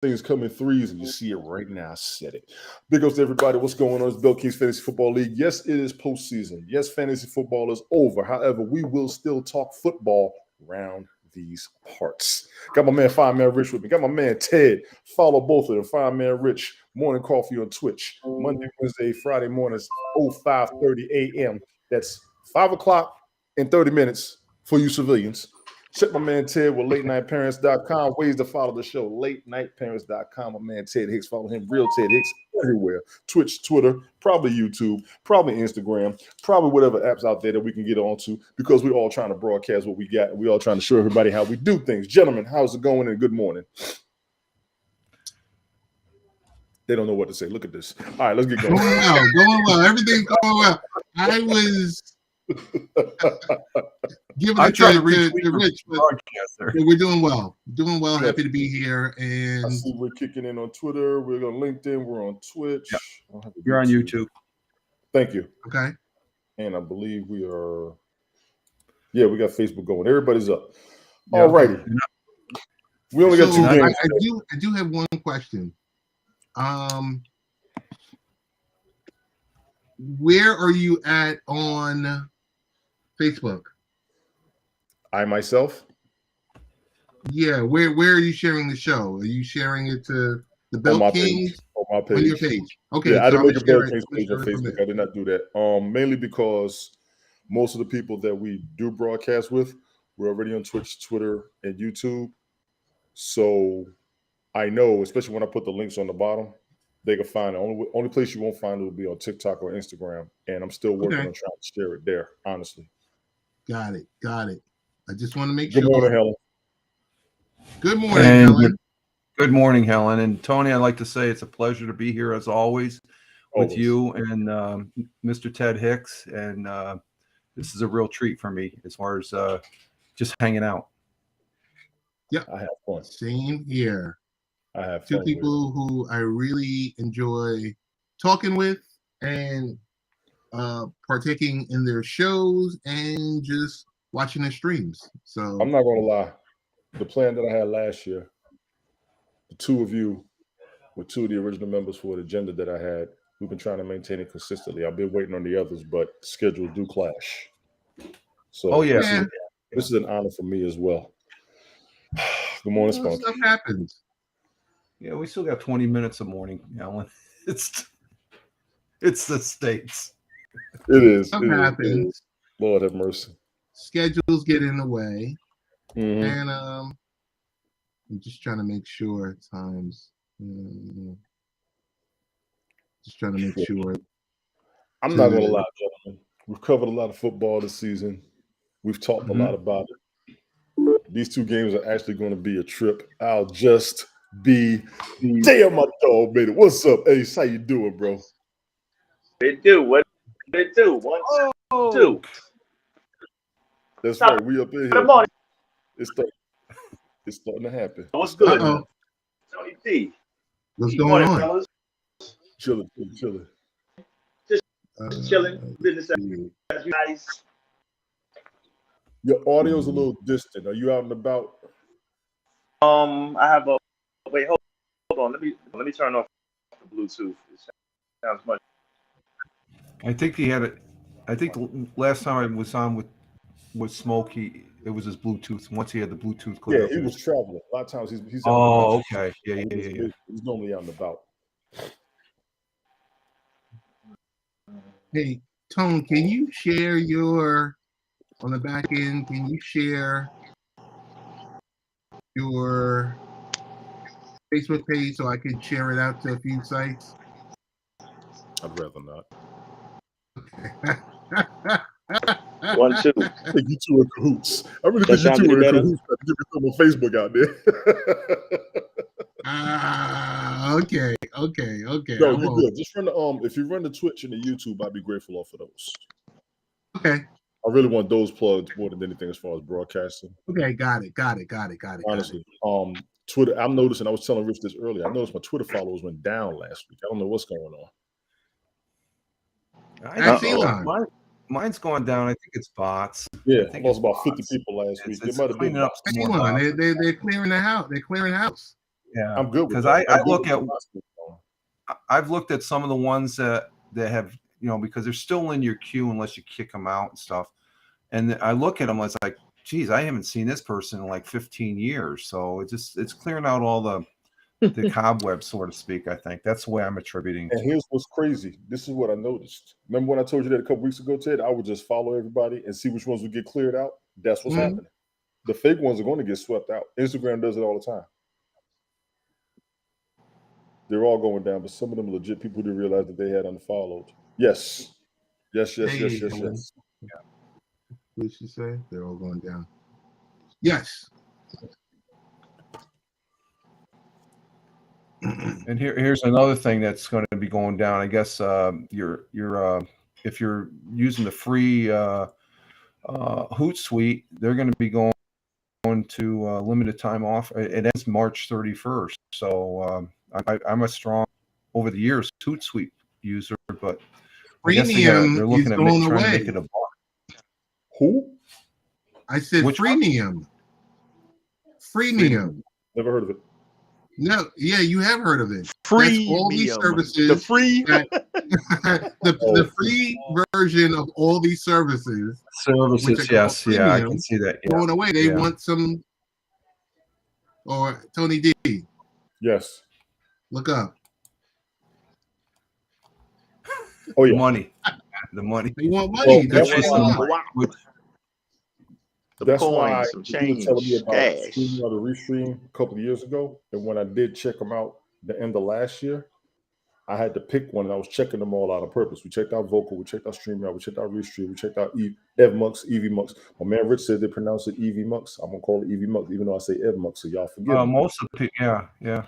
things come in threes, and you see it right now. I said it. Big ups to everybody. What's going on? It's Bill King's Fantasy Football League. Yes, it is postseason. Yes, fantasy football is over. However, we will still talk football around these parts. Got my man Fireman Rich with me. Got my man Ted. Follow both of them. Fireman Rich, Morning Coffee on Twitch. Monday, Wednesday, Friday mornings, 05:30 a.m. That's 5 o'clock and 30 minutes for you civilians. Check my man Ted with LateNightParents.com. Ways to follow the show, LateNightParents.com. My man Ted Hicks. Follow him, Real Ted Hicks, everywhere. Twitch, Twitter, probably YouTube, probably Instagram, probably whatever apps out there that we can get onto, because we're all trying to broadcast what we got. We're all trying to show everybody how we do things. Gentlemen, how's it going, and good morning. They don't know what to say. Look at this. All right, let's get going. Going well. Everything's going well. I was giving it to Rich, but we're doing well. Doing well. Happy to be here. And I see we're kicking in on Twitter. We're on LinkedIn. We're on Twitch. Yep. You're on YouTube. Thank you. Okay. And I believe we are. Yeah, we got Facebook going. Everybody's up. All righty. We only got 2 games. I do have one question. Where are you at on Facebook? I myself? Yeah, where are you sharing the show? Are you sharing it to the Bell Kings on my page? On your page. Okay. Yeah, I didn't make a Bell Kings page on Facebook. I did not do that. Mainly because most of the people that we do broadcast with, we're already on Twitch, Twitter, and YouTube. So I know, especially when I put the links on the bottom, they can find it. Only place you won't find it will be on TikTok or Instagram. And I'm still working on trying to share it there, honestly. Got it. I just want to make sure. Good morning, Helen. Good morning, Helen. Good morning, Helen. And Tony, I'd like to say it's a pleasure to be here as always with you and Mr. Ted Hicks. And this is a real treat for me as far as just hanging out. Yep. I have fun. Same here. I have two people who I really enjoy talking with and partaking in their shows and just watching their streams. So I'm not gonna lie, the plan that I had last year, the two of you were two of the original members for the agenda that I had. We've been trying to maintain it consistently. I've been waiting on the others, but schedules do clash. So this is an honor for me as well. Good morning, Spunk. Stuff happens. Yeah, we still got 20 minutes of morning, Alan. It's the States. It is. Stuff happens. Lord have mercy. Schedules get in the way. Mm-hmm. And I'm just trying to make sure at times. Just trying to make sure. I'm not going to lie, gentlemen. We've covered a lot of football this season. We've talked a lot about it. These 2 games are actually going to be a trip. I'll just be damn, my dog made it. What's up, Ace? How you doing, bro? They do. What they do? 1, 2. That's Stop. Right. We up in here. It's starting to happen. What's good? Tony T. What's going on? Fellas? Chilling. Just chilling. Business as nice. Your audio's a little distant. Are you out and about? I have a wait. Hold on. Let me turn off the Bluetooth. It sounds much. I think he had it. I think the last time I was on with Smokey, it was his Bluetooth. Once he had the Bluetooth clear. Yeah, he was traveling. A lot of times he's oh, okay. Yeah. He's normally out and about. Hey, Tone, can you share your on the back end? Can you share your Facebook page so I can share it out to a few sites? I'd rather not. Okay. 1, 2. I think you two are cahoots. I really think you two are in cahoots. Give me some on Facebook out there. Okay. No, you're good. Just run the if you run the Twitch and the YouTube, I'd be grateful off of those. Okay. I really want those plugs more than anything as far as broadcasting. Okay, got it. Honestly, Twitter. I'm noticing. I was telling Rich this earlier. I noticed my Twitter followers went down last week. I don't know what's going on. Mine's going down. I think it's bots. Yeah, I lost about 50 people last week. It might have been up. They're clearing the house. They're clearing house. Yeah, I'm good with because that. I've looked at some of the ones that have, because they're still in your queue unless you kick them out and stuff. And I look at them, it's like, geez, I haven't seen this person in like 15 years. So it's clearing out all the cobwebs, so to speak. I think that's the way I'm attributing. And here's what's crazy. This is what I noticed. Remember when I told you that a couple weeks ago, Ted? I would just follow everybody and see which ones would get cleared out. That's what's happening. The fake ones are going to get swept out. Instagram does it all the time. They're all going down, but some of them legit people didn't realize that they had unfollowed. Yes. Yes. What did she say? They're all going down. Yes. And here's another thing that's going to be going down. I guess you're if you're using the free Hootsuite, they're going to be going to limited time off. It ends March 31st. So I'm a strong over the years Hootsuite user, but I guess they're looking at trying to make it a buck. Who? I said freemium. Freemium. Never heard of it. No, yeah, you have heard of it. Free all these services. The free, the free version of all these services. Yes, yeah, I can see that. Yeah. Going away, they want some. Or Tony D. Yes. Look up. Oh yeah, money. The money. They want money. That's why some change, telling me about cash. streaming or the restream a couple of years ago, and when I did check them out the end of last year, I had to pick one, and I was checking them all out on purpose. We checked out Vocal, we checked out StreamYard, we checked out Restream, we checked out EvMux, EvMux. My man Rich said they pronounce it EvMux. I'm gonna call it EvMux, even though I say EvMux, so y'all forgive me. Most of the people, yeah.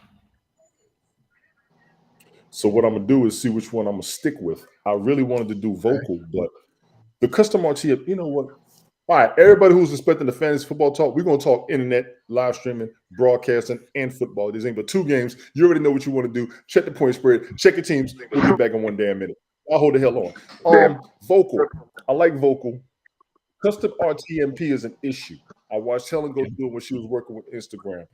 So what I'm gonna do is see which one I'm gonna stick with. I really wanted to do Vocal, but the custom RTM, you know what? All right, everybody who's expecting the fantasy football talk, we're going to talk internet, live streaming, broadcasting, and football. There's ain't but 2 games. You already know what you want to do. Check the point spread. Check your teams. We'll be back in one damn minute. I'll hold the hell on. Vocal. I like Vocal. Custom RTMP is an issue. I watched Helen go through it when she was working with Instagram.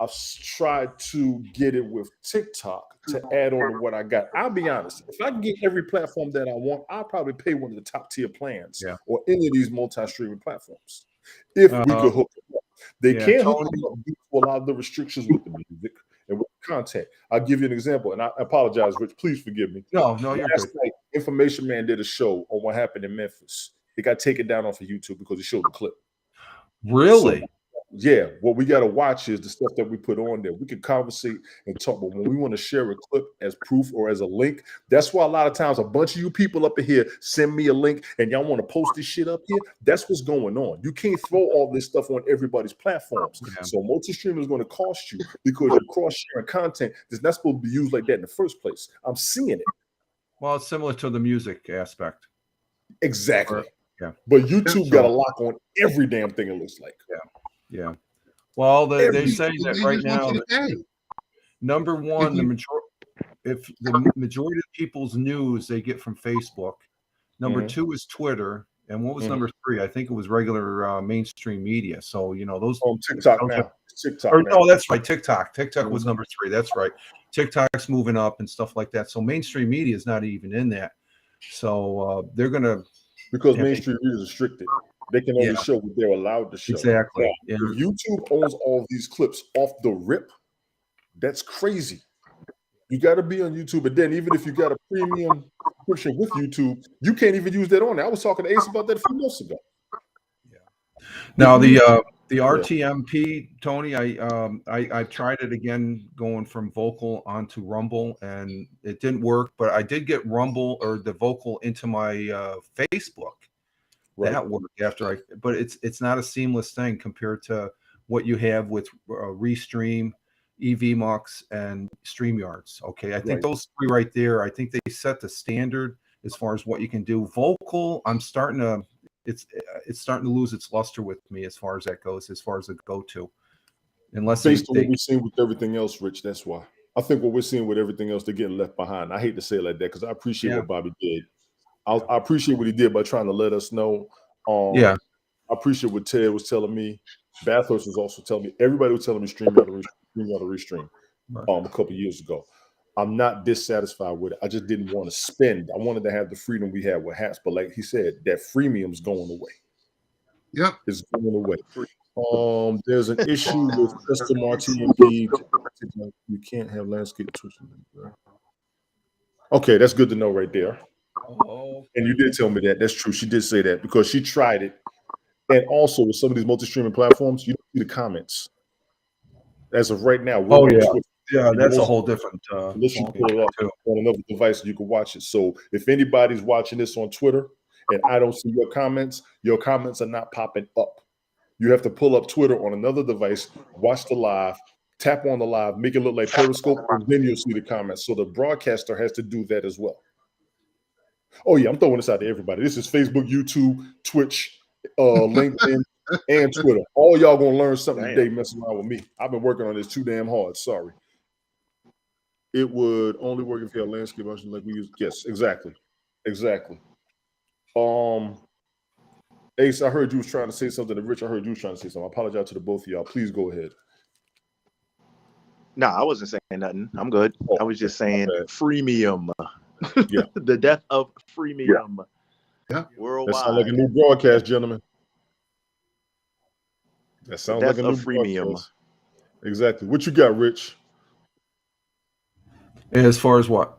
I've tried to get it with TikTok to add on to what I got. I'll be honest. If I can get every platform that I want, I'll probably pay one of the top tier plans or any of these multi-streaming platforms. If we could hook them up. They can't hook them up due to a lot of the restrictions with the music and with the content. I'll give you an example, and I apologize, Rich. Please forgive me. No, you're Last good. night, Information Man did a show on what happened in Memphis. It got taken down off of YouTube because it showed the clip. Really? So, yeah, what we got to watch is the stuff that we put on there. We can conversate and talk, but when we want to share a clip as proof or as a link, that's why a lot of times a bunch of you people up in here send me a link and y'all want to post this shit up here. That's what's going on. You can't throw all this stuff on everybody's platforms. Yeah. So multi-streaming is going to cost you because you're cross-sharing content that's not supposed to be used like that in the first place. I'm seeing it. Well, it's similar to the music aspect. Exactly. Yeah. But YouTube got a lock on every damn thing, it looks like. Yeah. Well, they say that right now. Number one, if the majority of people's news they get from Facebook. Number 2 is Twitter, and what was number 3? I think it was regular mainstream media. So those. TikTok now. No, that's right. TikTok. TikTok was number 3. That's right. TikTok's moving up and stuff like that. So mainstream media is not even in that. So they're gonna because mainstream media is restricted. They can only show what they're allowed to show. Exactly. If YouTube owns all these clips off the rip, that's crazy. You got to be on YouTube. And then even if you got a premium subscription with YouTube, you can't even use that on there. I was talking to Ace about that a few months ago. Yeah. Now the RTMP, Tony, I tried it again going from Vocal onto Rumble, and it didn't work. But I did get Rumble or the Vocal into my Facebook. Right. That worked but it's not a seamless thing compared to what you have with Restream, EvMux, and StreamYards. Okay, I think those 3 right there. I think they set the standard as far as what you can do. Vocal, it's starting to lose its luster with me as far as that goes, as far as a go-to. Unless based on what we've seen with everything else, Rich, that's why. I think what we're seeing with everything else, they're getting left behind. I hate to say it like that because I appreciate what Bobby did. I appreciate what he did by trying to let us know. I appreciate what Ted was telling me. Bathurst was also telling me. Everybody was telling me stream out of restream. a couple years ago. I'm not dissatisfied with it. I just didn't want to spend. I wanted to have the freedom we had with hats, but like he said, that freemium's going away. Yep. It's going away. There's an issue with custom RTMP. You can't have landscape switching. Okay, that's good to know right there. Oh. And you did tell me that. That's true. She did say that because she tried it. And also with some of these multi-streaming platforms, you don't see the comments. As of right now, we're on Twitter. Yeah, that's a whole different. Unless you pull it up on another device, you can watch it. So if anybody's watching this on Twitter and I don't see your comments are not popping up. You have to pull up Twitter on another device, watch the live, tap on the live, make it look like Periscope, and then you'll see the comments. So the broadcaster has to do that as well. Oh yeah, I'm throwing this out to everybody. This is Facebook, YouTube, Twitch, LinkedIn, and Twitter. All y'all gonna learn something today messing around with me. I've been working on this too damn hard. Sorry. It would only work if you had landscape option like we use. Yes, exactly. Ace, I heard you was trying to say something. And Rich, I heard you was trying to say something. I apologize to the both of y'all. Please go ahead. No, I wasn't saying nothing. I'm good. I was just saying freemium. Yeah. The death of freemium. Yeah. Worldwide. That sounds like a new broadcast, gentlemen. That sounds like a new freemium. Broadcast. Exactly. What you got, Rich? As far as what?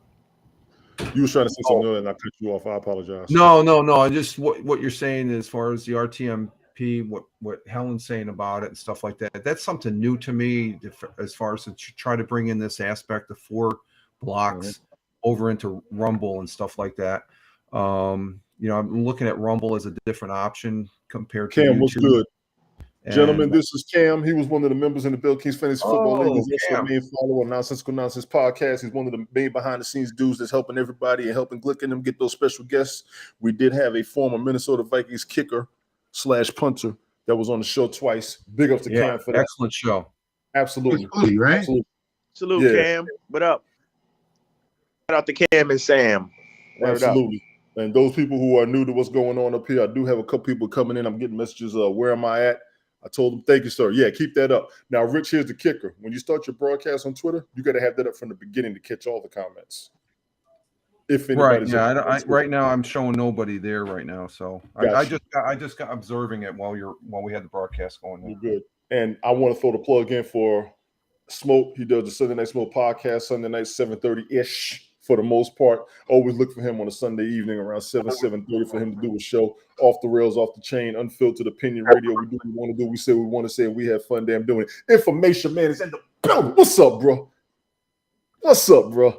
You was trying to say something earlier and I cut you off. I apologize. No. I just what you're saying as far as the RTMP, what Helen's saying about it and stuff like that. That's something new to me as far as to try to bring in this aspect of 4 blocks over into Rumble and stuff like that. I'm looking at Rumble as a different option compared to Cam, YouTube. what's good? Gentlemen, this is Cam. He was one of the members in the Bill Kings Fantasy Football League. He's also a main follower of Nonsensical Nonsense Podcast. He's one of the main behind-the-scenes dudes that's helping everybody and helping Glick and them get those special guests. We did have a former Minnesota Vikings kicker / punter that was on the show twice. Big up to Cam for that. Excellent show. Absolutely. Right? Absolutely. Salute, Cam. What up? Shout out to Cam and Sam. Absolutely. And those people who are new to what's going on up here, I do have a couple people coming in. I'm getting messages, where am I at? I told them, thank you, sir. Yeah, keep that up. Now, Rich, here's the kicker. When you start your broadcast on Twitter, you got to have that up from the beginning to catch all the comments. If anybody's right now I'm showing nobody there right now, so I just got observing it while we had the broadcast going on. You're good. And I want to throw the plug in for Smoke. He does the Sunday Night Smoke podcast, Sunday night 7:30-ish. For the most part, always look for him on a Sunday evening around 7:30 for him to do a show off the rails, off the chain, unfiltered opinion radio. We do what we want to do. We say what we want to say, and we have fun damn doing it. Information man is in the building. What's up, bro?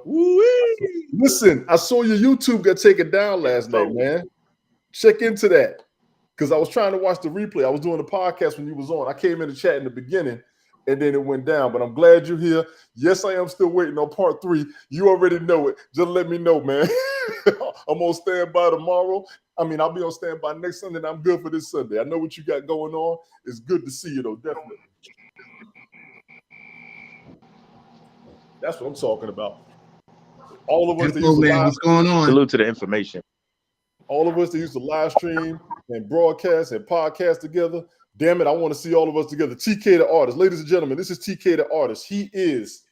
Woo-wee. Listen, I saw your YouTube got taken down last night, man. Check into that. Because I was trying to watch the replay. I was doing the podcast when you was on. I came in the chat in the beginning. And then it went down, but I'm glad you're here. Yes, I am still waiting on part 3. You already know it. Just let me know, man. I'm on standby tomorrow. I'll be on standby next Sunday, and I'm good for this Sunday. I know what you got going on. It's good to see you, though, definitely. That's what I'm talking about. All of us that used to live, what's going on? Salute to the information. All of us that used to live stream and broadcast and podcast together. Damn it, I want to see all of us together. TK the Artist. Ladies and gentlemen, this is TK the Artist. He is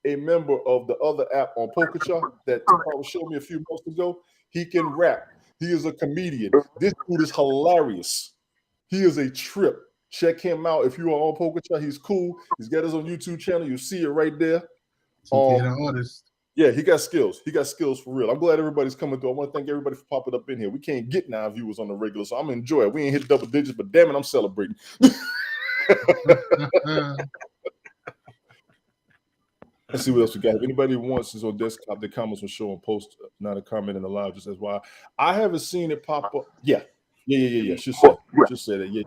a member of the other app on PokerChop that Tupac showed me a few months ago. He can rap. He is a comedian. This dude is hilarious. He is a trip. Check him out if you are on PokerChop. He's cool. He's got his own YouTube channel. You see it right there. TK the Artist. Yeah, he got skills. He got skills for real. I'm glad everybody's coming through. I want to thank everybody for popping up in here. We can't get 9 viewers on the regular, so I'm going to enjoy it. We ain't hit double digits, but damn it, I'm celebrating. Let's see what else we got. If anybody wants is on desktop, the comments will show and post, not a comment in the live, just as why. I haven't seen it pop up. Yeah. She said that. Yeah.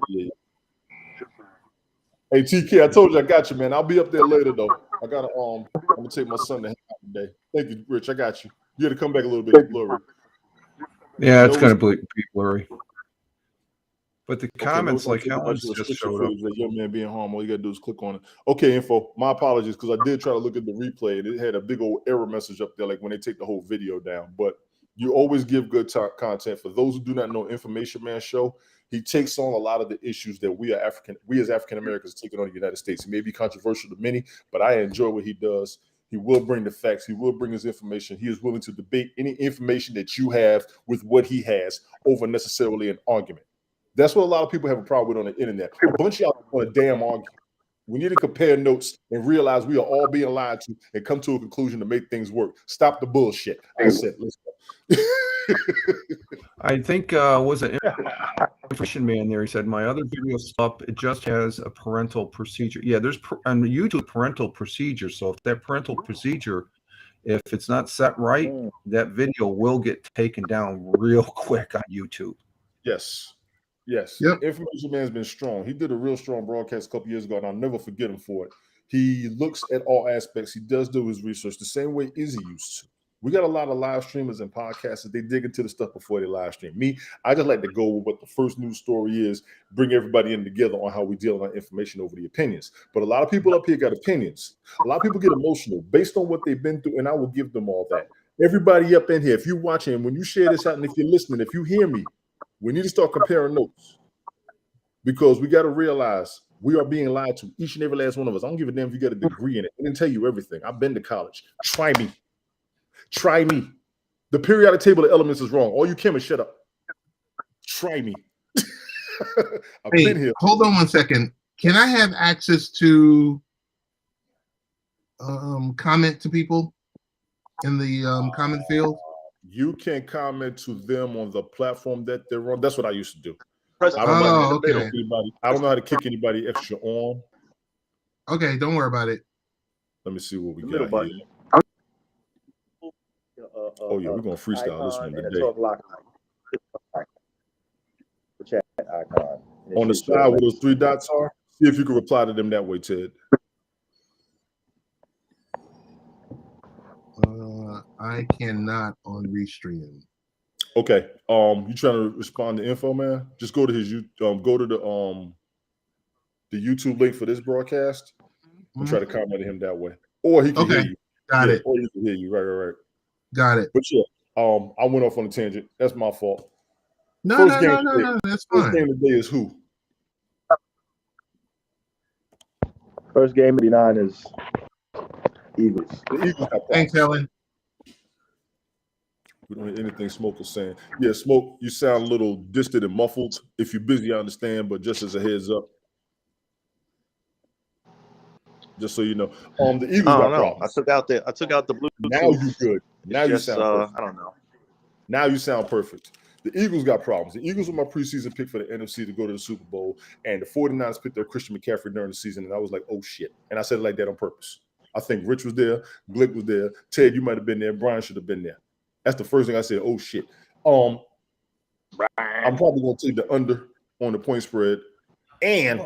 Hey, TK, I told you I got you, man. I'll be up there later, though. I got to, I'm going to take my son to hang out today. Thank you, Rich. I got you. You had to come back a little bit blurry. Yeah, it's going to be blurry. But the comments, like Helen's just showed up. That young man being harmed, all you got to do is click on it. Okay, info. My apologies, because I did try to look at the replay, and it had a big old error message up there, like when they take the whole video down. But you always give good content. For those who do not know Information Man Show, He takes on a lot of the issues that we as African Americans taking on the United States. It may be controversial to many, but I enjoy what he does. He will bring the facts. He will bring his information. He is willing to debate any information that you have with what he has over necessarily an argument. That's what a lot of people have a problem with on the internet. A bunch of y'all want a damn argument. We need to compare notes and realize we are all being lied to and come to a conclusion to make things work. Stop the bullshit. I said, let's go. I think was an information man there. He said my other video's up. It just has a parental procedure. Yeah, there's on YouTube parental procedure. So if that parental procedure, if it's not set right, that video will get taken down real quick on YouTube. Yes. Yes. Yep. Information man's been strong. He did a real strong broadcast a couple years ago, and I'll never forget him for it. He looks at all aspects. He does do his research the same way Izzy used to. We got a lot of live streamers and podcasters. They dig into the stuff before they live stream. Me, I just like to go with what the first news story is, bring everybody in together on how we deal with our information over the opinions. But a lot of people up here got opinions. A lot of people get emotional based on what they've been through, and I will give them all that. Everybody up in here, if you're watching, when you share this out, and if you're listening, if you hear me, we need to start comparing notes because we got to realize we are being lied to, each and every last one of us. I don't give a damn if you got a degree in it. I didn't tell you everything. I've been to college. Try me. Try me. The periodic table of elements is wrong. All you chemists, shut up. Try me. I've been here. Hold on one second. Can I have access to comment to people in the comment field? You can comment to them on the platform that they're on. That's what I used to do. Okay. I don't know how to kick anybody extra on. Okay, don't worry about it. Let me see what we got here. Oh yeah, we're gonna freestyle this one today. Chat icon. On the side where those three dots are, see if you can reply to them that way, Ted. I cannot on Restream. Okay. You trying to respond to info, man? Just go to his go to the YouTube link for this broadcast and try to comment to him that way. Or he can hear you. Got it. Or he can hear you. Right. Got it. But yeah, I went off on a tangent. That's my fault. No, that's fine. First game of the day is who? First game of the 9 is Eagles. The Eagles have Thanks, Helen. We don't hear anything Smoke is saying. Yeah, Smoke, you sound a little distant and muffled. If you're busy, I understand, but just as a heads up. Just so you know. The Eagles got problems. I took out the Bluetooth. Now you good. Now you sound perfect. I don't know. Now you sound perfect. The Eagles got problems. The Eagles were my preseason pick for the NFC to go to the Super Bowl, and the 49ers picked up Christian McCaffrey during the season, and I was like, oh shit. And I said it like that on purpose. I think Rich was there, Glick was there, Ted, you might have been there, Brian should have been there. That's the first thing I said, oh shit. I'm probably gonna take the under on the point spread, and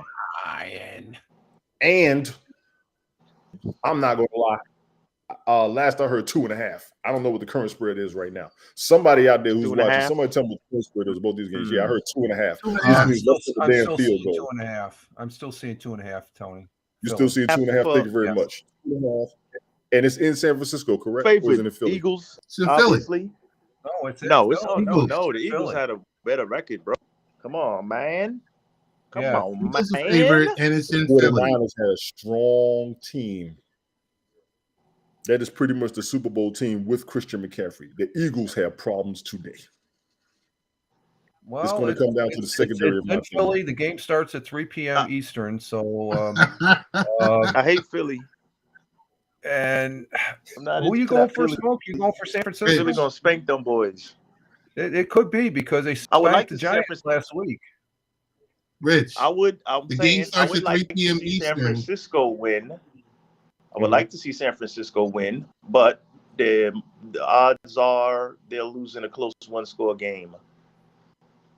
I'm not gonna lie. Last I heard 2.5. I don't know what the current spread is right now. Somebody out there who's watching, somebody tell me what the current spread is about these games. Yeah, I heard 2.5. I'm still seeing 2.5, Tony. You're still seeing 2.5. Thank you very much. 2.5. And it's in San Francisco, correct? Favorite or is it in Philly? Eagles. It's in Philly. No, it's no. The Eagles had a better record, bro. Come on, man. Come on, man. It's a favorite, and it's in The Philly. Niners had a strong team. That is pretty much the Super Bowl team with Christian McCaffrey. The Eagles have problems today. Well, it's going to come down to the secondary. It's Philly. The game starts at 3 p.m. Eastern. So I hate Philly. And who are you going for, Smoke? You going for San Francisco? Philly going to spank them boys. It could be because they spanked the Giants last week. Rich, I would like to see San Francisco win. I would like to see San Francisco win, but the odds are they'll lose in a close one-score game.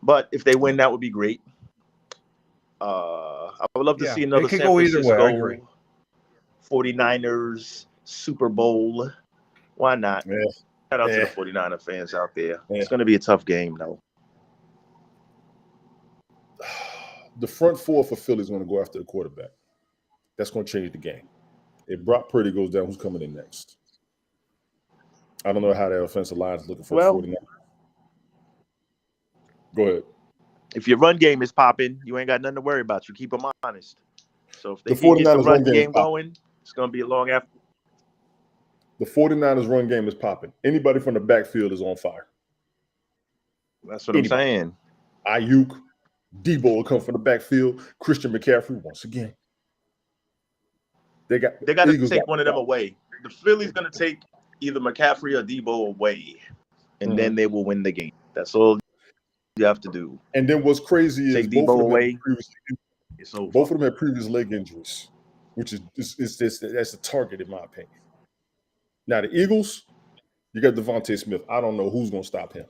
But if they win, that would be great. I would love to see another San Francisco 49ers Super Bowl. Why not? Yeah. Shout out to the 49er fans out there. Yeah. It's going to be a tough game, though. The front four for Philly is going to go after the quarterback. That's going to change the game. If Brock Purdy goes down, who's coming in next? I don't know how that offensive line is looking for 49. Go ahead. If your run game is popping, you ain't got nothing to worry about. You keep them honest. So if they The can get the 49ers run run game game is popping. going, it's going to be a long after. The 49ers run game is popping. Anybody from the backfield is on fire. That's what I'm saying. Ayuk, Debo will come from the backfield. Christian McCaffrey once again. They got to take one of them away. The Philly's going to take either McCaffrey or Debo away, and then they will win the game. That's all you have to do. And then what's crazy is both of them had previous leg injuries, which is that's a target in my opinion. Now the Eagles, you got Devontae Smith. I don't know who's going to stop him.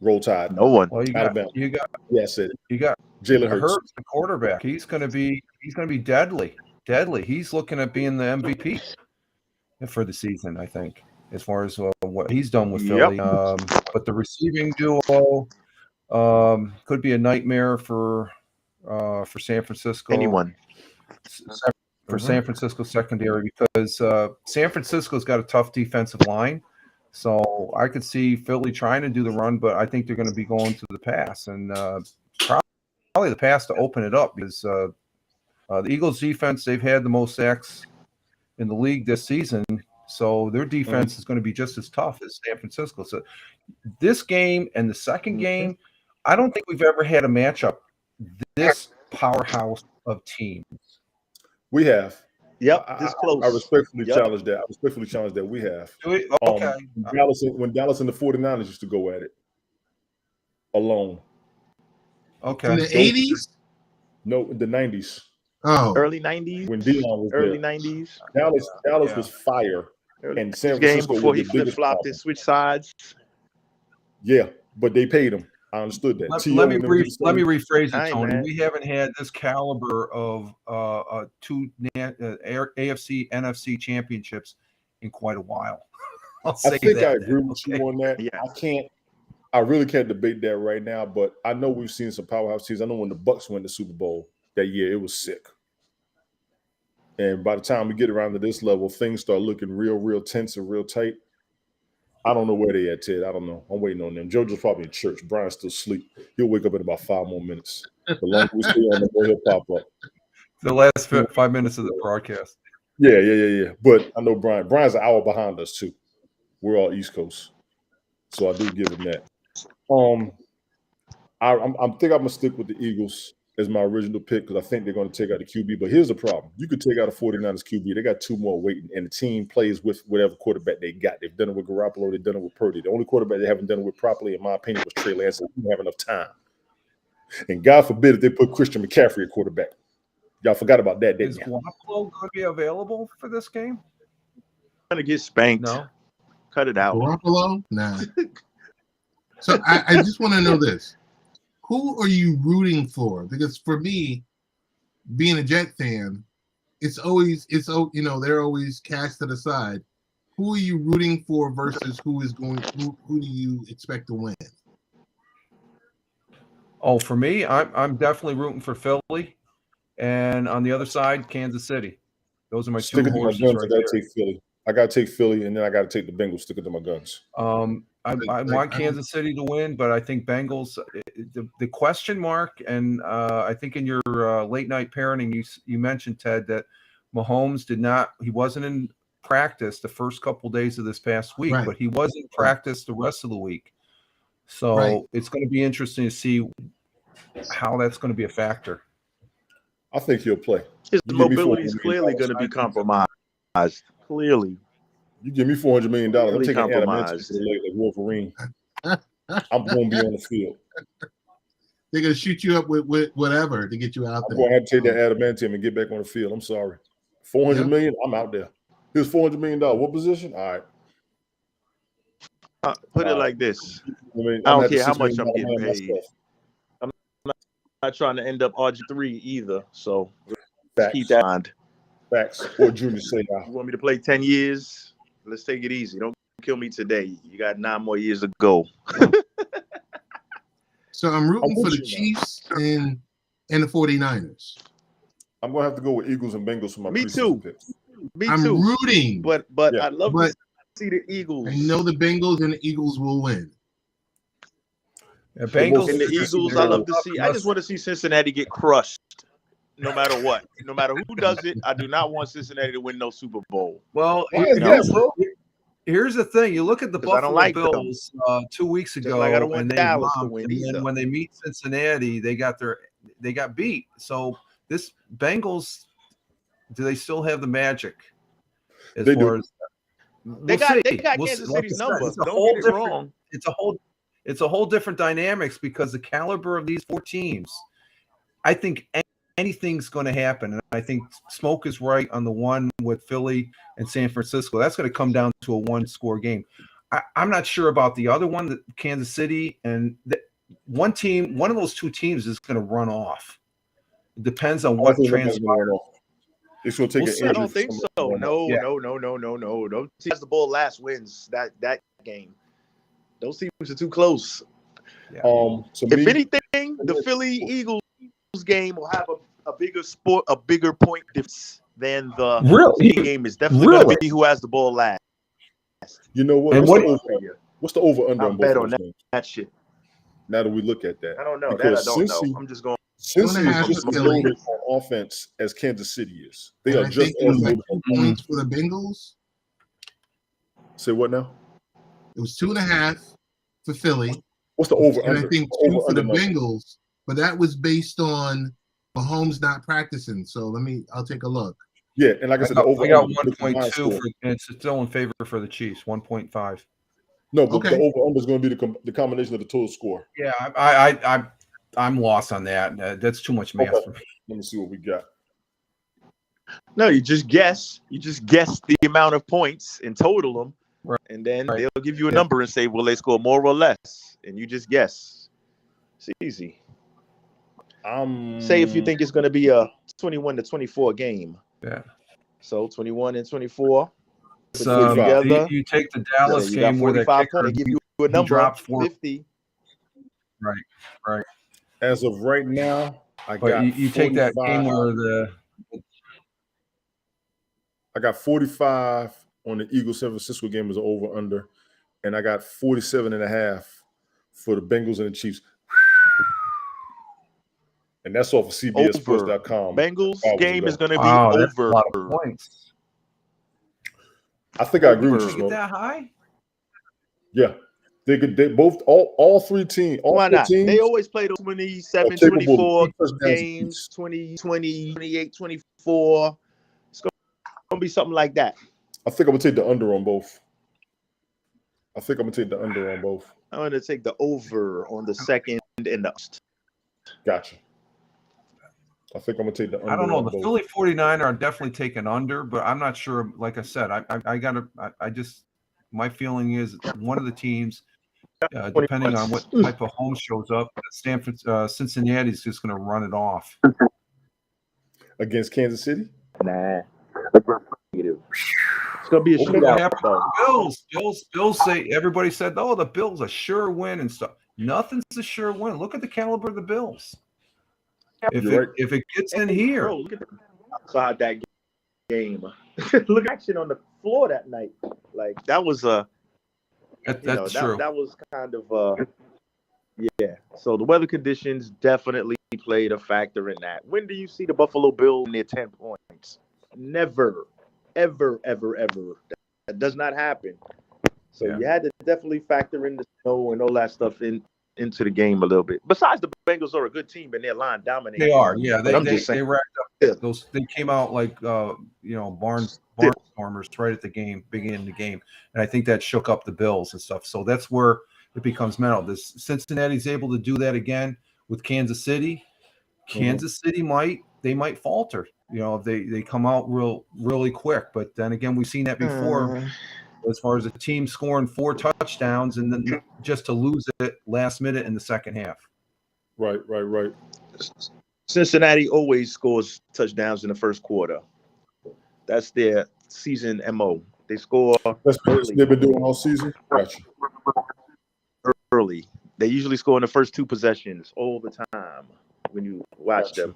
Roll Tide. No one. Well, you got Jalen Hurts, the quarterback. He's going to be deadly. He's looking at being the MVP for the season, I think, as far as what he's done with Philly. But the receiving duo could be a nightmare for San Francisco. Anyone. For San Francisco secondary, because San Francisco's got a tough defensive line. So I could see Philly trying to do the run, but I think they're going to be going to the pass, and probably the pass to open it up, because the Eagles' defense, they've had the most sacks in the league this season, so their defense is going to be just as tough as San Francisco. So this game and the second game, I don't think we've ever had a matchup this powerhouse of teams. We have. Yep, this close. I respectfully challenge that. We have. Okay. When Dallas and the 49ers used to go at it alone. Okay. In the 80s? No, in the 90s. Oh. Early 90s? When Dion was early there. 90s? Dallas was fire. And San Francisco before he was the biggest flip-flopped and switched sides. Yeah, but they paid him. I understood that. Let me rephrase it, Tony. Man. We haven't had this caliber of two AFC, NFC championships in quite a while. I agree with you on that. Yeah. I really can't debate that right now, but I know we've seen some powerhouse teams. I know when the Bucks won the Super Bowl that year, it was sick. And by the time we get around to this level, things start looking real tense and real tight. I don't know where they at, Ted. I don't know. I'm waiting on them. JoJo's probably in church. Brian's still asleep. He'll wake up in about 5 more minutes. The longer we stay on the more he'll pop up. The last 5 minutes of the broadcast. Yeah. But I know Brian's an hour behind us too. We're all East Coast, so I do give him that. I think I'm gonna stick with the Eagles as my original pick, because I think they're going to take out the QB. But here's the problem. You could take out a 49ers QB. They got 2 more waiting, and the team plays with whatever quarterback they got. They've done it with Garoppolo. They've done it with Purdy. The only quarterback they haven't done it with properly, in my opinion, was Trey Lance. They didn't have enough time. And God forbid if they put Christian McCaffrey at quarterback. Y'all forgot about that, didn't you? Is Garoppolo going to be available for this game? Going to get spanked. No. Cut it out. Garoppolo? Nah. So I just want to know this. Who are you rooting for? Because for me, being a Jet fan, they're always cast to the side. Who are you rooting for versus who do you expect to win? Oh, for me, I'm definitely rooting for Philly, and on the other side, Kansas City. Those are my two horses right there. Take Philly. I got to take Philly, and then I got to take the Bengals. Stick it to my guns. I want Kansas City to win, but I think Bengals. The question mark, and I think in your late night parenting, you mentioned, Ted, that Mahomes he wasn't in practice the first couple days of this past week, but he was in practice the rest of the week. So it's going to be interesting to see how that's going to be a factor. I think he'll play. His mobility is clearly going to be compromised. Clearly. You give me $400 million. I'm taking adamantium to the leg like Wolverine. I'm going to be on the field. They're going to shoot you up with whatever to get you out there. I'm going to have to take that adamantium and get back on the field. I'm sorry. $400 million, I'm out there. Here's $400 million. What position? All right. Put it like this. I don't care how much I'm getting paid. I'm not trying to end up RG3 either. So keep that in mind. Facts. Or Junior say, you want me to play 10 years? Let's take it easy. Don't kill me today. You got 9 more years to go. So I'm rooting for the Chiefs and the 49ers. I'm going to have to go with Eagles and Bengals for my preseason picks. Me too. I'm rooting. But I'd love to see the Eagles. I know the Bengals and the Eagles will win. Bengals And the Eagles, I love to see. I just want to see Cincinnati get crushed, no matter what. No matter who does it, I do not want Cincinnati to win no Super Bowl. Well, here's the thing. You look at the Buffalo Bills 2 weeks ago, and they romped, and then when they meet Cincinnati, they got beat. So this Bengals, do they still have the magic? They got Kansas City's number. Don't get it wrong. It's a whole different dynamics because the caliber of these four teams. I think anything's going to happen, and I think Smoke is right on the one with Philly and San Francisco. That's going to come down to a one-score game. I'm not sure about the other one, that Kansas City, and one of those two teams is going to run off. It depends on what transpires. It's going to take I don't think so. No. Those teams the ball last wins that game. Those teams are too close. Yeah. If anything, the Philly Eagles game will have a bigger point difference than the game. Is definitely going to be who has the ball last. You know what? And what's the over under on both of those games? That shit. Now that we look at that, I don't know. That I don't know. I'm just going. Cincy is just as loaded on offense as Kansas City is. They are just as loaded on points for the Bengals. Say what now? It was 2.5 for Philly. What's the over and under? I think 2 for the Bengals, but that was based on Mahomes not practicing. So I'll take a look. Yeah, and like I said, I got 1.2 and it's still in favor for the Chiefs. 1.5. No, but the over under is going to be the combination of the total score. Yeah, I'm lost on that. That's too much math for me. Let me see what we got. No, you just guess. You just guess the amount of points and total them, and then they'll give you a number and say, will they score more or less? And you just guess. It's easy. Say if you think it's going to be a 21-24 game. Yeah. So 21 and 24. Together, you take the Dallas game where they give you a number. Dropped 50. Right. As of right now, you take that game where I got 45 on the Eagles San Francisco game as an over under, and I got 47.5 for the Bengals and the Chiefs. And that's off of CBSSports.com. Bengals game is going to be over. That's a lot of points. I think I agree with you. Get that high? Yeah. They both all three teams. Why not? They always play the 27, 24 games, 20, 28, 24. It's going to be something like that. I think I'm going to take the under on both. I'm going to take the over on the second and the first. Gotcha. I think I'm going to take the under. I don't know. The Philly 49 are definitely taking under, but I'm not sure. Like I said, my feeling is one of the teams, depending on what type of home shows up, Cincinnati is just going to run it off. Against Kansas City? Nah. It's going to be a shootout. Bills say, everybody said, oh, the Bills a sure win and stuff. Nothing's a sure win. Look at the caliber of the Bills. If it gets in here. Bro, look at outside that game. Look at action on the floor that night. Like, that was that's true. That was kind of yeah. So the weather conditions definitely played a factor in that. When do you see the Buffalo Bills near 10 points? Never, ever. That does not happen. So you had to definitely factor in the snow and all that stuff into the game a little bit. Besides, the Bengals are a good team and their line dominating. They are, yeah. They racked up those. They came out like barnstormers right at the beginning of the game, and I think that shook up the Bills and stuff. So that's where it becomes mental. Cincinnati's able to do that again with Kansas City. Kansas City might falter. If they come out really quick. But then again, we've seen that before. As far as a team scoring 4 touchdowns and then just to lose it last minute in the second half. Right. Cincinnati always scores touchdowns in the first quarter. That's their season MO. They score. That's what they've been doing all season. Gotcha. Early. They usually score in the first 2 possessions all the time when you watch them.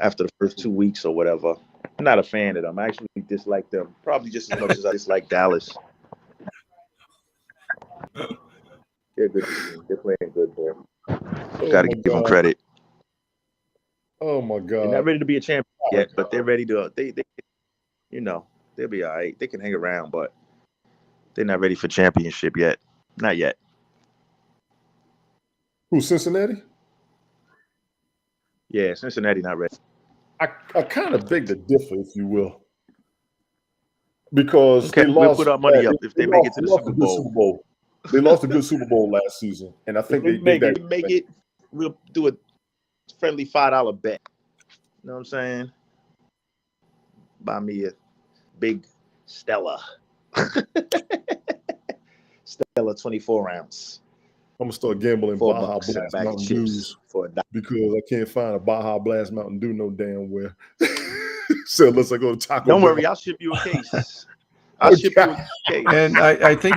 After the first 2 weeks or whatever. I'm not a fan of them. I actually dislike them probably just as much as I dislike Dallas. They're a good team. They're playing good there. Oh Got to my give them God. credit. Oh my They're not God. ready to be a champion yet, but they're ready to. They you know, they'll be all right. They can hang around, but they're not ready for championship yet. Not yet. Who, Cincinnati? Yeah, Cincinnati not ready. I kind of beg to differ, if you will, because Okay, they we'll lost. put our money up if they make it to the lost Super a good Bowl. Super Bowl. They lost a good Super Bowl last season, and I think If they they make it, we'll do a friendly $5 bet. You know what I'm saying? Buy me a big Stella. Stella 24 ounce. I'm gonna start gambling $4 Baja and a Blast bag of Mountain chips Dews for $1. because I can't find a Baja Blast Mountain Dew no damn where. So unless I go to Taco Don't Bell. worry, I'll ship you a case. I'll ship you a case. And I think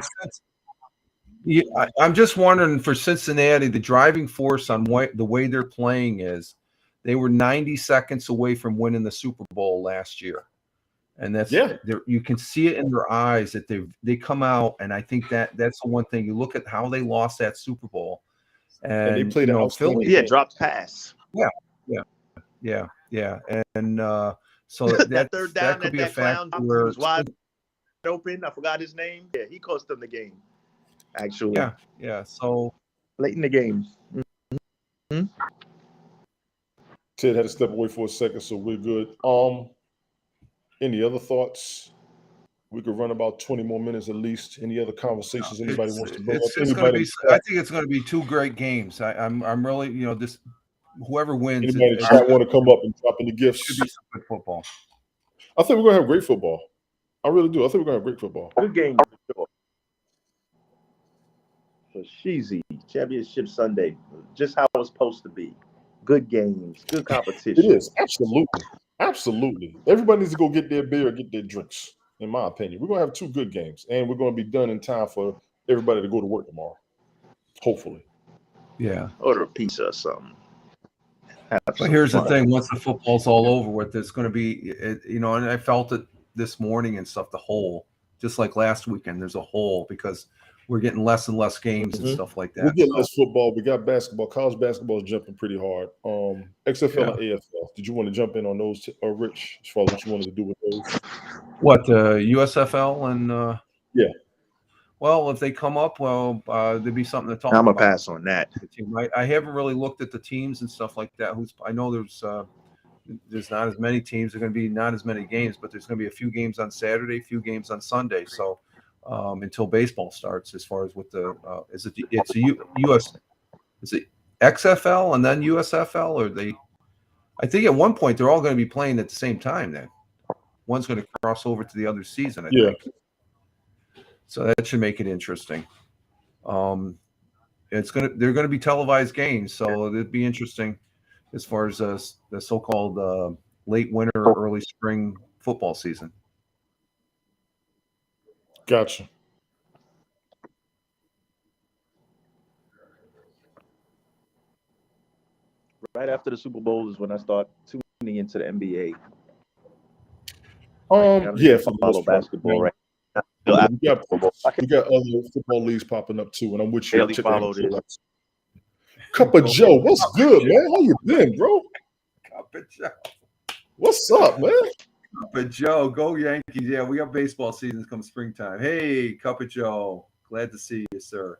I'm just wondering for Cincinnati, the driving force on the way they're playing is they were 90 seconds away from winning the Super Bowl last year. And that's you can see it in their eyes that they come out, and I think that's the one thing. You look at how they lost that Super Bowl, and they played Philly, dropped pass. Yeah, and so that third down that could be a clown factor where was wide open. I forgot his name. Yeah, he cost them the game. Actually, yeah. So late in the game. Mm-hmm. Ted had to step away for a second, so we're good. Any other thoughts? We could run about 20 more minutes at least. Any other conversations anybody wants to bring up? I think it's going to be two great games. I'm really, this whoever wins. Anybody in the chat want to come up and drop in the gifts? Should be some good football. I think we're going to have great football. I really do. I think we're going to have great football. Good game for sure. So Sheezy, Championship Sunday, just how it's supposed to be. Good games, good competition. It is. Absolutely. Absolutely. Everybody needs to go get their beer or get their drinks, in my opinion. We're going to have two good games, and we're going to be done in time for everybody to go to work tomorrow. Hopefully. Yeah. Order a pizza or something. But here's the thing. Once the football's all over with, it's going to be, and I felt it this morning and stuff, the hole, just like last weekend, there's a hole because we're getting less and less games and stuff like that. We get less football. We got basketball. College basketball is jumping pretty hard. XFL and AFL. Did you want to jump in on those, Rich, as far as what you wanted to do with those? What, USFL and yeah. Well, if they come up, there'd be something to talk about. I'm gonna pass on that. I haven't really looked at the teams and stuff like that. I know there's not as many teams. There's going to be not as many games, but there's going to be a few games on Saturday, a few games on Sunday. So until baseball starts, as far as with the is it XFL and then USFL, or I think at one point they're all going to be playing at the same time. Then one's going to cross over to the other season. I think. So that should make it interesting. They're going to be televised games, so it'd be interesting as far as the so-called late winter, early spring football season. Gotcha. Right after the Super Bowl is when I start tuning into the NBA. Follow basketball right. We got other football leagues popping up too, and I'm with you. Follow this. Cup of Joe, what's good, man? How you been, bro? Cup of Joe, what's up, man? Cup of Joe, go Yankees! Yeah, we got baseball seasons come springtime. Hey, Cup of Joe, glad to see you, sir.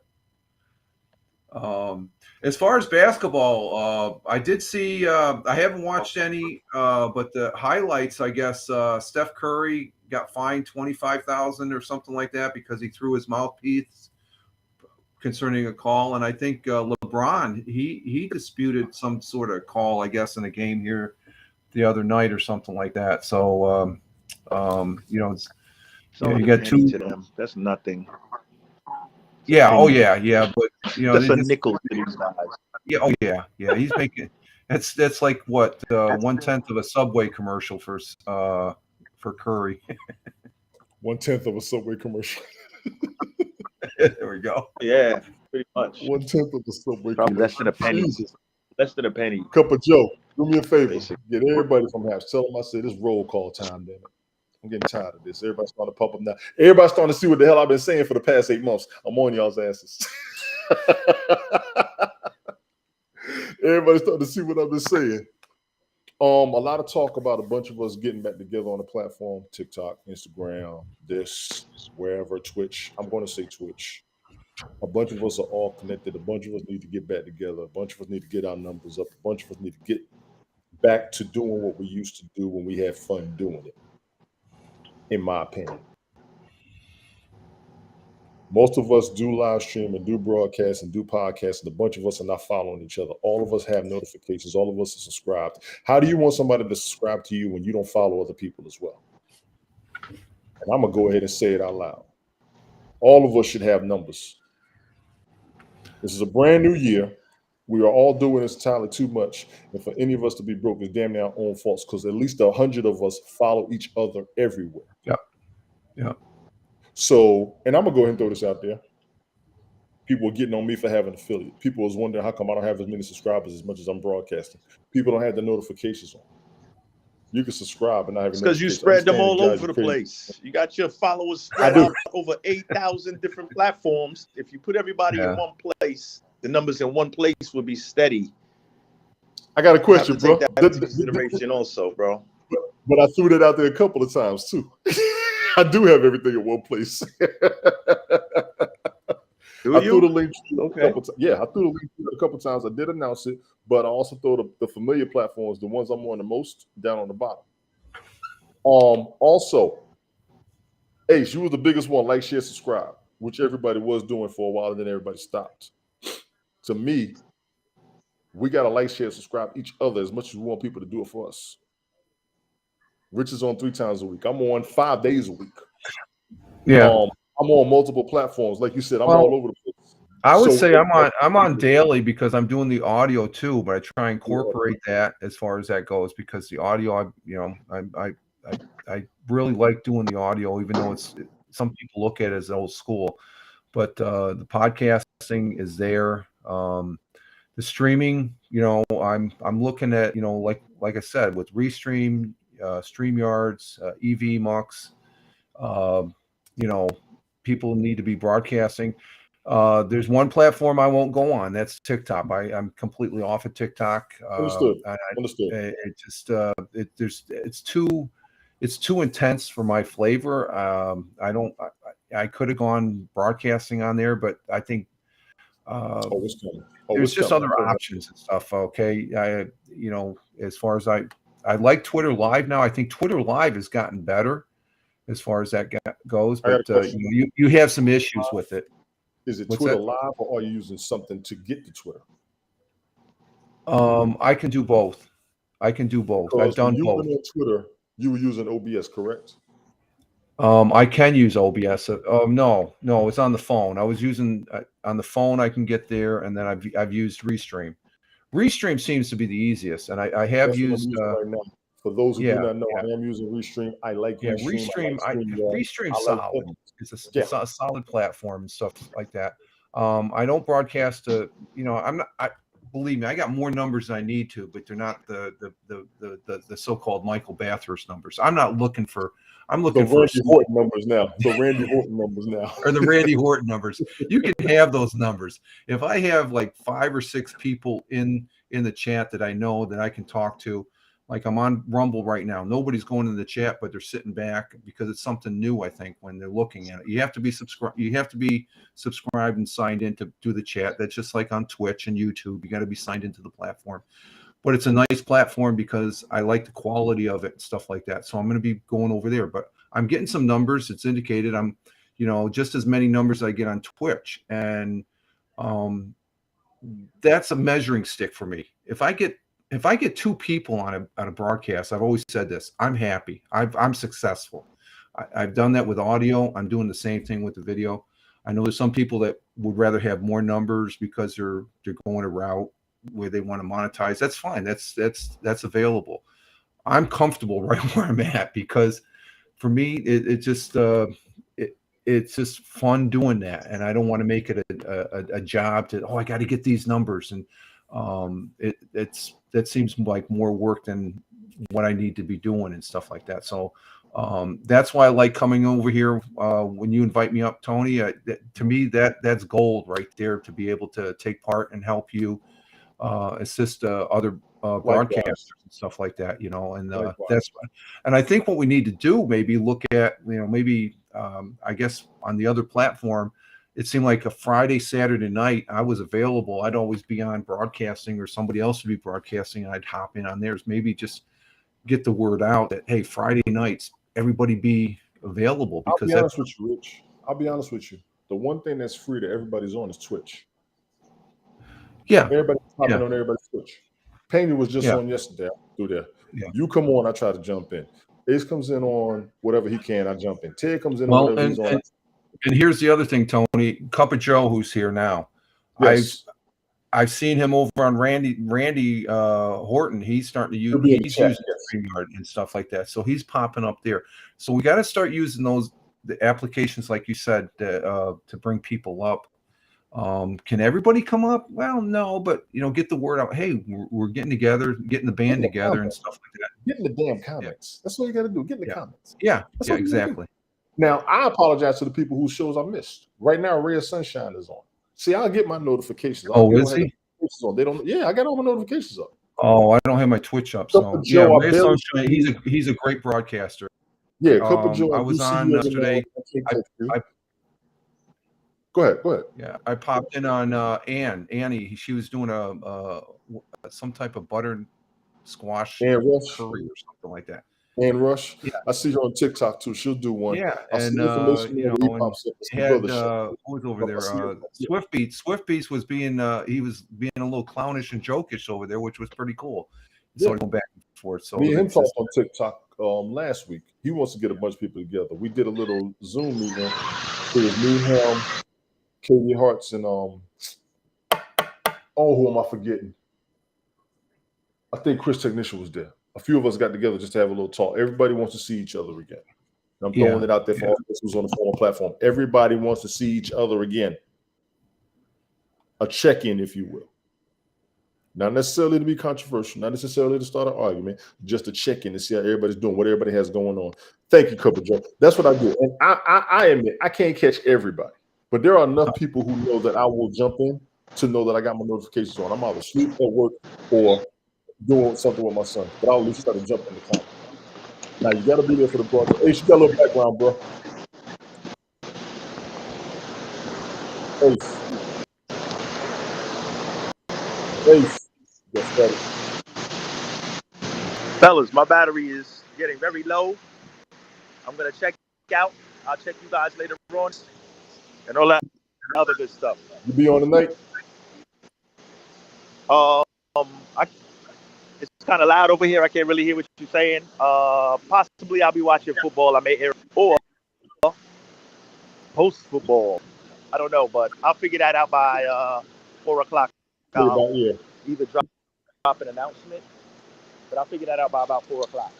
As far as basketball, I did see. I haven't watched any, but the highlights. I guess Steph Curry got fined $25,000 or something like that because he threw his mouthpiece concerning a call, and I think LeBron he disputed some sort of call, I guess, in a game here the other night or something like that. So you got two. To them. That's nothing. Yeah. Oh yeah. But that's a nickel to these guys. Yeah. Oh yeah. He's making that's like what 1/10 of a Subway commercial for Curry. 1/10 of a Subway commercial. There we go. Yeah, pretty much. 1/10 of the Subway. Probably less than a penny. Jesus. Less than a penny. Cup of Joe, do me a favor. Get everybody from half. Tell them I said it's roll call time, damn it. I'm getting tired of this. Everybody's starting to pump up now. Everybody's starting to see what the hell I've been saying for the past 8 months. I'm on y'all's asses. Everybody's starting to see what I've been saying. A lot of talk about a bunch of us getting back together on the platform, TikTok, Instagram, this, wherever, Twitch. I'm going to say Twitch. A bunch of us are all connected. A bunch of us need to get back together. A bunch of us need to get our numbers up. A bunch of us need to get back to doing what we used to do when we had fun doing it, in my opinion. Most of us do live stream and do broadcasts and do podcasts, and a bunch of us are not following each other. All of us have notifications. All of us are subscribed. How do you want somebody to subscribe to you when you don't follow other people as well? And I'm going to go ahead and say it out loud. All of us should have numbers. This is a brand new year. We are all doing this entirely too much. And for any of us to be broke is damn near our own faults, because at least 100 of us follow each other everywhere. Yep. Yep. So, and I'm going to go ahead and throw this out there. People are getting on me for having an affiliate. People was wondering how come I don't have as many subscribers as much as I'm broadcasting. People don't have the notifications on. You can subscribe and not have. It's because you spread them all over the place. You got your followers spread out over 8,000 different platforms. If you put everybody in one place, the numbers in one place will be steady. I got a question, bro. Take that into consideration also, bro. But I threw that out there a couple of times too. I do have everything in one place. I threw the link a couple times. Yeah, I threw the link a couple times. I did announce it, but I also throw the familiar platforms, the ones I'm on the most, down on the bottom. Also, Ace, you were the biggest one. Like, share, subscribe, which everybody was doing for a while, and then everybody stopped. To me, we gotta like, share, subscribe each other as much as we want people to do it for us. Rich is on 3 times a week. I'm on 5 days a week. Yeah. I'm on multiple platforms. Like you said, I'm all over the place. I would say I'm on daily because I'm doing the audio too, but I try and incorporate that as far as that goes, because the audio, I really like doing the audio, even though some people look at it as old school. But the podcasting is there. The streaming, I'm looking at, like I said, with Restream, StreamYards, EV Mux, people need to be broadcasting. There's one platform I won't go on. That's TikTok. I'm completely off of TikTok. Understood. It's too intense for my flavor. I could have gone broadcasting on there, but I think there's just other options and stuff. Okay. As far as I like Twitter Live now. I think Twitter Live has gotten better as far as that goes, but you have some issues with it. Is it Twitter Live, or are you using something to get to Twitter? I can do both. I've done both. On Twitter, you were using OBS, correct? I can use OBS. No, it's on the phone. I was using on the phone. I can get there, and then I've used Restream. Restream seems to be the easiest, and I have used right now. For those who do not know, I am using Restream. I like Restream. Restream's solid. It's a solid platform and stuff like that. I don't broadcast I'm not. Believe me, I got more numbers than I need to, but they're not the so-called Michael Bathurst numbers. I'm looking for Randy Horton numbers now. The Randy Horton numbers now. Or the Randy Horton numbers. You can have those numbers. If I have like 5 or 6 people in the chat that I know that I can talk to, like I'm on Rumble right now. Nobody's going in the chat, but they're sitting back because it's something new, I think, when they're looking at it. You have to be subscribed. You have to be subscribed and signed in to do the chat. That's just like on Twitch and YouTube. You got to be signed into the platform. But it's a nice platform because I like the quality of it and stuff like that. So I'm going to be going over there. But I'm getting some numbers. It's indicated I'm, just as many numbers I get on Twitch. And that's a measuring stick for me. If I get 2 people on a broadcast, I've always said this, I'm happy. I'm successful. I've done that with audio. I'm doing the same thing with the video. I know there's some people that would rather have more numbers because they're going a route where they want to monetize. That's fine. That's available. I'm comfortable right where I'm at because for me, it's just fun doing that. And I don't want to make it a job to, I got to get these numbers. And that seems like more work than what I need to be doing and stuff like that. So That's why I like coming over here when you invite me up, Tony. To me, that's gold right there, to be able to take part and help you assist other broadcasters and stuff like that, and and I think what we need to do, maybe look at, maybe I guess on the other platform, it seemed like a Friday, Saturday night, I was available. I'd always be on broadcasting, or somebody else would be broadcasting, and I'd hop in on theirs. Maybe just get the word out that, hey, Friday nights, everybody be available. Because I'll be honest with you, Rich. I'll be honest with you. The one thing that's free that everybody's on is Twitch. Yeah. Everybody's popping on everybody's Twitch. Payne was just on yesterday through there. Yeah. You come on, I try to jump in. Ace comes in on whatever he can, I jump in. Ted comes in on whatever he's on. And here's the other thing, Tony. Cup of Joe, who's here now. Yes. I've seen him over on Randy Horton. He's starting to use using StreamYard and stuff like that. So he's popping up there. So we got to start using the applications, like you said, to bring people up. Can everybody come up? Well, no, but get the word out. Hey, we're getting together, getting the band together and stuff like that. Get in the damn comments. That's all you got to do. Get in the comments. Yeah, exactly. Now, I apologize to the people whose shows I missed. Right now, Ray of Sunshine is on. See, I'll get my notifications. Is he? They don't. Yeah, I got all my notifications up. Oh, I don't have my Twitch up. So yeah, Ray of Sunshine. He's a great broadcaster. Yeah, Cup of Joe. I was on yesterday. Go ahead. Yeah, I popped in on Annie. She was doing some type of buttered squash curry or something like that. And Rush. Yeah. I see her on TikTok too. She'll do one. Yeah, and who was over there? Swiftbeats was being he was being a little clownish and jokish over there, which was pretty cool. So going back and forth. So me and him talked on TikTok last week. He wants to get a bunch of people together. We did a little Zoom meeting. It was me, him, Katie Hartz, and who am I forgetting? I think Chris Technician was there. A few of us got together just to have a little talk. Everybody wants to see each other again. I'm throwing it out there for all this who's on the formal platform. Everybody wants to see each other again. A check-in, if you will. Not necessarily to be controversial, not necessarily to start an argument, just a check-in to see how everybody's doing, what everybody has going on. Thank you, Cup of Joe. That's what I do. And I admit, I can't catch everybody. But there are enough people who know that I will jump in to know that I got my notifications on. I'm either asleep at work or doing something with my son, but I'll at least try to jump in the comments. Now you got to be there for the broadcast. Hey, you got a little background, bro. Ace. Yes, better. Fellas, my battery is getting very low. I'm gonna check out. I'll check you guys later on, and all that other good stuff. You be on tonight? It's kind of loud over here. I can't really hear what you're saying. Possibly I'll be watching football. I may hear or post football. I don't know, but I'll figure that out by 4 o'clock. Either drop an announcement, but I'll figure that out by about 4 o'clock.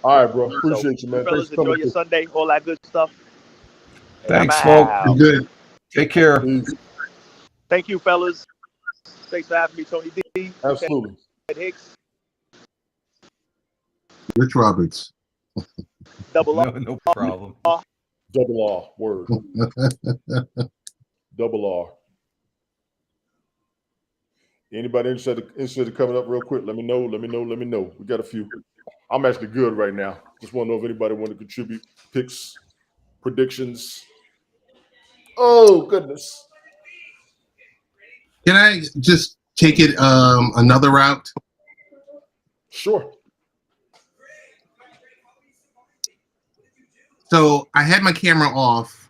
All right, bro. Appreciate you, man. Fellas, enjoy your Sunday. All that good stuff. Thanks, Smoke. Good. Take care. Peace. Thank you, fellas. Thanks for having me, Tony D. Absolutely. Ted Hicks. Rich Roberts. Double R. No problem. Double R. Word. Double R. Anybody interested in coming up real quick? Let me know. We got a few. I'm actually good right now. Just want to know if anybody want to contribute picks, predictions. Oh, goodness. Can I just take it another route? Sure. So I had my camera off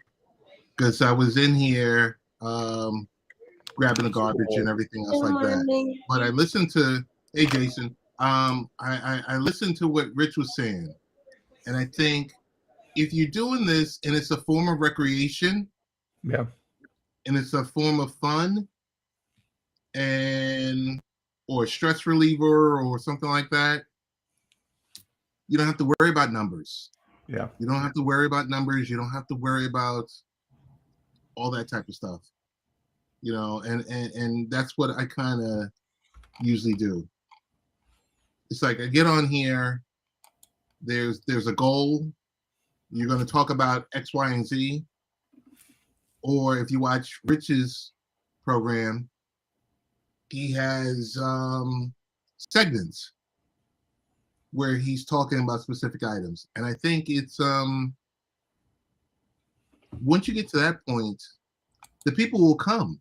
because I was in here grabbing the garbage and everything else like that. But I listened to, hey, Jason, I listened to what Rich was saying. And I think if you're doing this and it's a form of recreation, yeah, and it's a form of fun and or stress reliever or something like that, you don't have to worry about numbers. Yeah. You don't have to worry about numbers. You don't have to worry about all that type of stuff. You know, and that's what I kind of usually do. It's like I get on here, there's a goal, you're going to talk about X, Y, and Z. Or if you watch Rich's program, he has segments where he's talking about specific items. And I think it's once you get to that point, the people will come.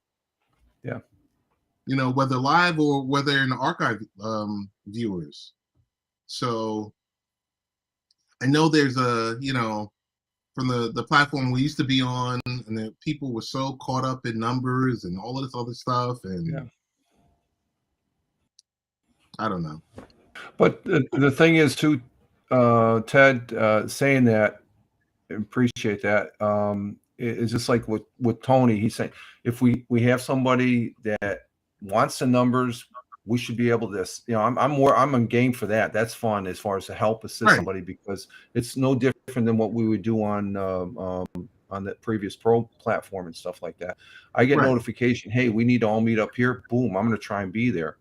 Yeah. You know, whether live or whether in the archive viewers. So I know there's a, you know, from the platform we used to be on, and the people were so caught up in numbers and all of this other stuff. And I don't know. But the thing is, too, Ted, saying that, appreciate that. It's just like with Tony. He's saying if we have somebody that wants the numbers, we should be able to. You know, I'm in game for that. That's fun as far as to help assist somebody, because it's no different than what we would do on the previous pro platform and stuff like that. I get notification, hey, we need to all meet up here. Boom, I'm going to try and be there.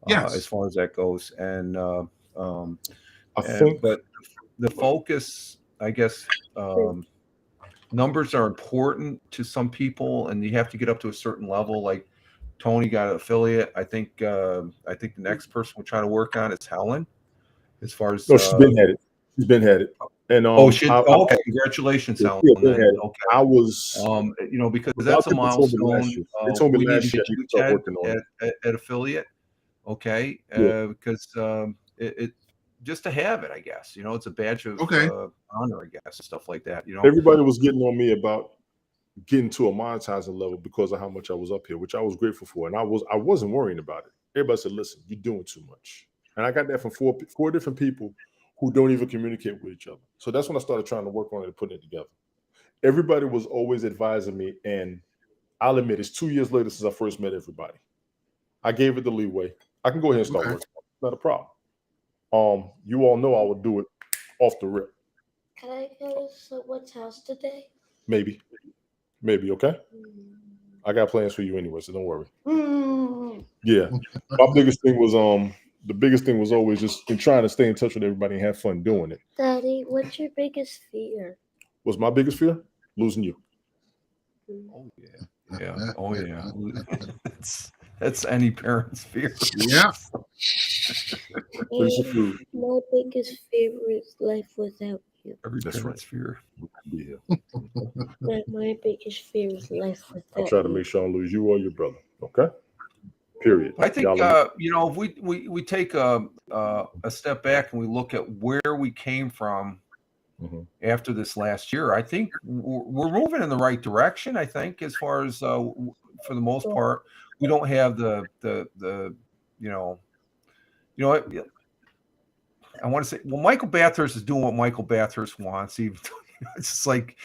As far as that goes, and I think, but the focus, I guess, numbers are important to some people, and you have to get up to a certain level. Like Tony got an affiliate. I think the next person we're trying to work on is Helen. As far as she's been had it. And okay, congratulations, Helen. Okay. I was you know, because that's a milestone. They told me last year to start working on at affiliate. Okay, because it just to have it, I guess, you know, it's a badge of honor, I guess, and stuff like that. You know, everybody was getting on me about getting to a monetizing level because of how much I was up here, which I was grateful for, and I wasn't worrying about it. Everybody said, "Listen, you're doing too much," and I got that from four different people who don't even communicate with each other. So that's when I started trying to work on it and putting it together. Everybody was always advising me, and I'll admit, it's 2 years later since I first met everybody. I gave it the leeway. I can go ahead and start working. Not a problem. You all know I would do it off the rip. Can I go to someone's house today? Maybe, okay? I got plans for you anyway, so don't worry. Yeah. My biggest thing was the biggest thing was always just in trying to stay in touch with everybody and have fun doing it. Daddy, what's your biggest fear? What's my biggest fear? Losing you. Oh yeah. Yeah. Oh yeah. That's any parent's fear. Yeah. My biggest fear is life without you. Every parent's fear. Yeah. My biggest fear is life without you. I try to make sure I don't lose you or your brother. Okay. Period. I think you know, if we take a step back and we look at where we came from after this last year, I think we're moving in the right direction. I think, as far as for the most part, we don't have the you know what, I want to say, well, Michael Bathurst is doing what Michael Bathurst wants. Even it's just like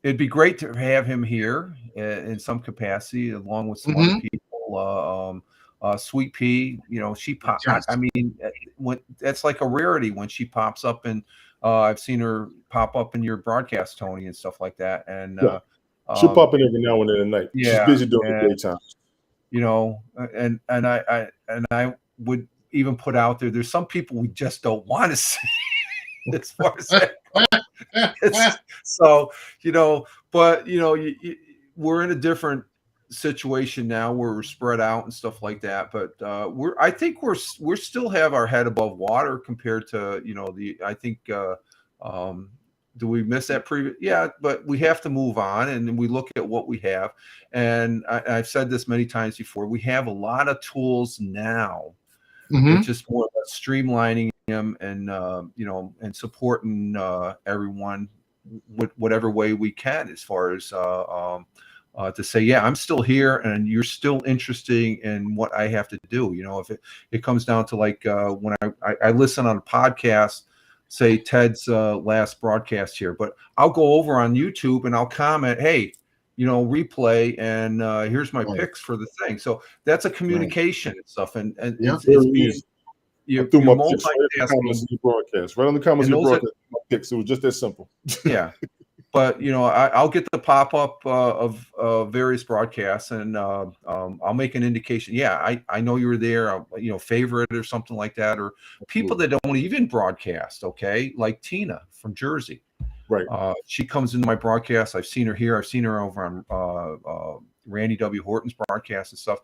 it'd be great to have him here in some capacity, along with some other people. Sweet Pea, you know, she pops. I mean, that's like a rarity when she pops up, and I've seen her pop up in your broadcast, Tony, and stuff like that. And she'll pop in every now and then at night. Yeah, she's busy during the daytime. You know, and I would even put out there's some people we just don't want to see as far as that. So, you know, but you know, we're in a different situation now where we're spread out and stuff like that, but I think we're still have our head above water compared to, you know, I think do we miss that previous? Yeah, but we have to move on, and we look at what we have. And I've said this many times before, we have a lot of tools now. It's just more about streamlining them and you know, and supporting everyone with whatever way we can, as far as to say, yeah, I'm still here and you're still interested in what I have to do. You know, if it comes down to like when I listen on a podcast, say Ted's last broadcast here, but I'll go over on YouTube and I'll comment, hey, you know, replay, and here's my picks for the thing. So that's a communication and stuff, and it's being, you're multitasking. Right on the comments you broadcast my picks. It was just that simple. Yeah. But, you know, I'll get the pop-up of various broadcasts, and I'll make an indication. Yeah, I know you were there. I'll, you know, favorite or something like that, or people that don't even broadcast. Okay, like Tina from Jersey. Right. She comes into my broadcast. I've seen her here. I've seen her over on Randy W. Horton's broadcast and stuff.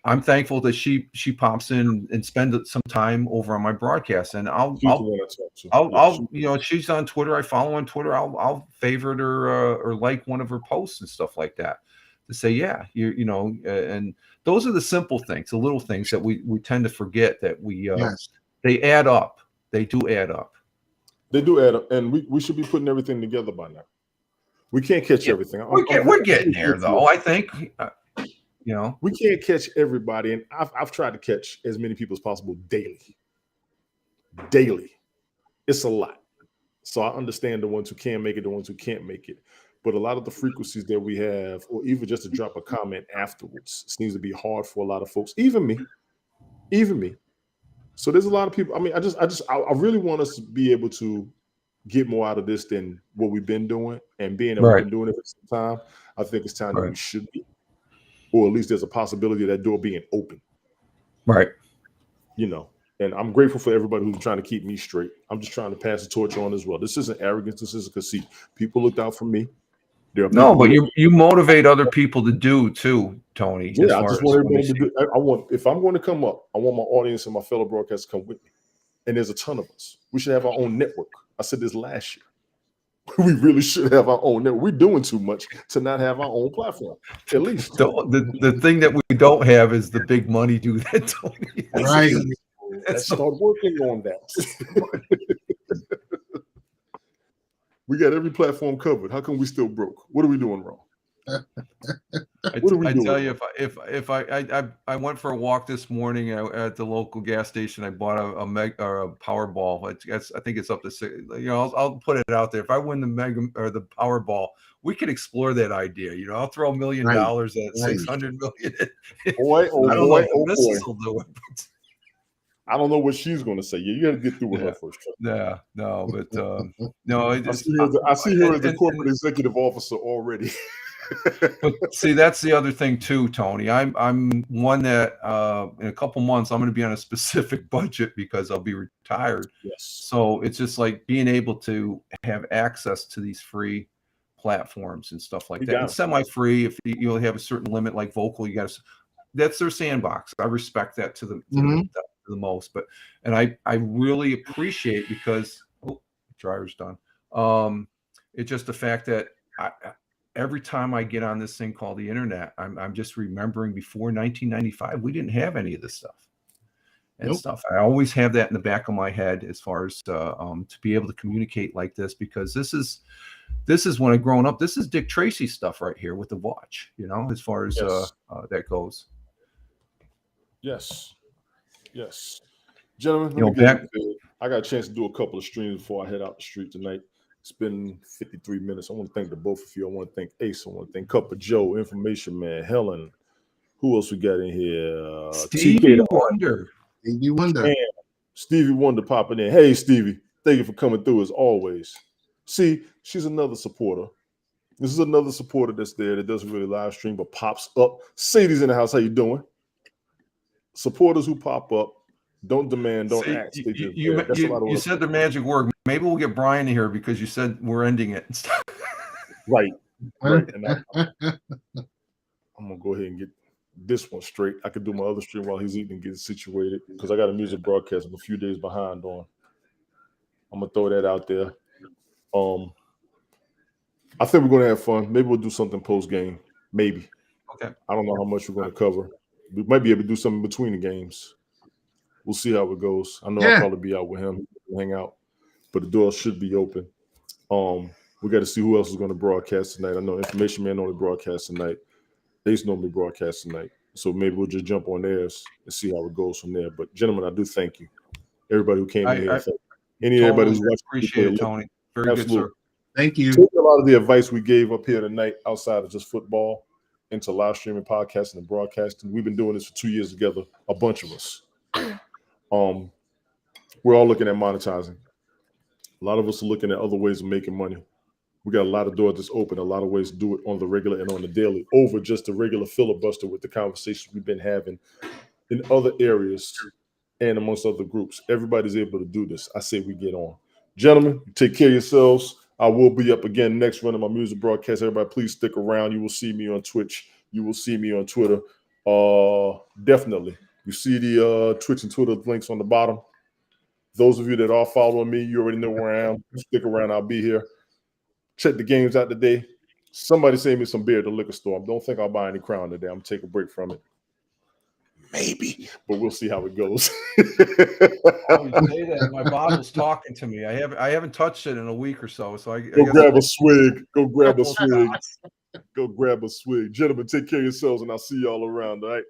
I'm thankful that she pops in and spends some time over on my broadcast, and I'll you know, she's on Twitter. I follow on Twitter. I'll favorite her or like one of her posts and stuff like that to say, yeah, you know, and those are the simple things, the little things that we tend to forget that they add up. They do add up. They do add up, and we should be putting everything together by now. We can't catch everything. We're getting there, though. I think. You know, we can't catch everybody, and I've tried to catch as many people as possible daily. It's a lot, so I understand the ones who can make it, the ones who can't make it, but a lot of the frequencies that we have, or even just to drop a comment afterwards, seems to be hard for a lot of folks, even me. So there's a lot of people. I mean, I really want us to be able to get more out of this than what we've been doing, and being that we've been doing it for some time. I think it's time that we should be. Or at least there's a possibility of that door being open. Right. You know, and I'm grateful for everybody who's trying to keep me straight. I'm just trying to pass the torch on as well. This isn't arrogance. This isn't conceit. People looked out for me. No, but you motivate other people to do too, Tony. Yeah, I just want everybody to do. If I'm going to come up, I want my audience and my fellow broadcasters to come with me. And there's a ton of us. We should have our own network. I said this last year. We really should have our own network. We're doing too much to not have our own platform. At least the thing that we don't have is the big money do that, Tony. Right. Let's start working on that. We got every platform covered. How come we still broke? What are we doing wrong? I tell you, if I went for a walk this morning at the local gas station, I bought a Powerball. I think it's up to 6. You know, I'll put it out there. If I win the the Powerball, we could explore that idea. You know, I'll throw $1 million at 600 million. Boy, I don't know what she's going to say. You got to get through with her first. Yeah, no, but no. I see her as the corporate executive officer already. But see, that's the other thing too, Tony. I'm one that in a couple months I'm going to be on a specific budget because I'll be retired. Yes. So it's just like being able to have access to these free platforms and stuff like that. And semi-free, if you have a certain limit, like vocal, you got to. That's their sandbox. I respect that to the most, but I really appreciate because dryer's done. It's just the fact that every time I get on this thing called the internet, I'm just remembering before 1995 we didn't have any of this stuff and stuff. I always have that in the back of my head as far as to be able to communicate like this, because this is when I grown up. This is Dick Tracy stuff right here with the watch, you know, as far as that goes. Yes, gentlemen. I got a chance to do a couple of streams before I head out the street tonight. It's been 53 minutes. I want to thank the both of you. I want to thank Ace. I want to thank Cup of Joe, Information Man, Helen. Who else we got in here? Stevie Wonder. Stevie Wonder popping in. Hey, Stevie, thank you for coming through as always. See, she's another supporter. This is another supporter that's there that doesn't really live stream but pops up. Sadie's in the house. How you doing? Supporters who pop up don't demand, don't ask. You said the magic word. Maybe we'll get Brian here because you said we're ending it. Right. And I'm gonna go ahead and get this one straight. I could do my other stream while he's eating and get situated because I got a music broadcast I'm a few days behind on. I'm gonna throw that out there. I think we're gonna have fun. Maybe we'll do something post game. Maybe. Okay. I don't know how much we're gonna cover. We might be able to do something between the games. We'll see how it goes. I know I'll probably be out with him, hang out, but the door should be open. We got to see who else is going to broadcast tonight. I know Information Man only broadcasts tonight. Ace normally broadcasts tonight. So maybe we'll just jump on theirs and see how it goes from there. But gentlemen, I do thank you. Everybody who came in here. Everybody who's watching. Appreciate it, Tony. Very good, sir. Thank you. Take a lot of the advice we gave up here tonight outside of just football into live streaming, podcasting, and broadcasting. We've been doing this for 2 years together, a bunch of us. We're all looking at monetizing. A lot of us are looking at other ways of making money. We got a lot of doors that's open, a lot of ways to do it on the regular and on the daily, over just the regular filibuster with the conversations we've been having in other areas and amongst other groups. Everybody's able to do this. I say we get on. Gentlemen, take care of yourselves. I will be up again next running my music broadcast. Everybody, please stick around. You will see me on Twitch. You will see me on Twitter. Definitely. You see the Twitch and Twitter links on the bottom. Those of you that are following me, you already know where I am. Stick around. I'll be here. Check the games out today. Somebody save me some beer at the liquor store. I don't think I'll buy any Crown today. I'm going to take a break from it. Maybe, but we'll see how it goes. I always say that my bottle's talking to me. I haven't touched it in a week or so. So I go guess grab a swig. Go grab a swig. Go grab a swig. Gentlemen, take care of yourselves, and I'll see y'all around. All right.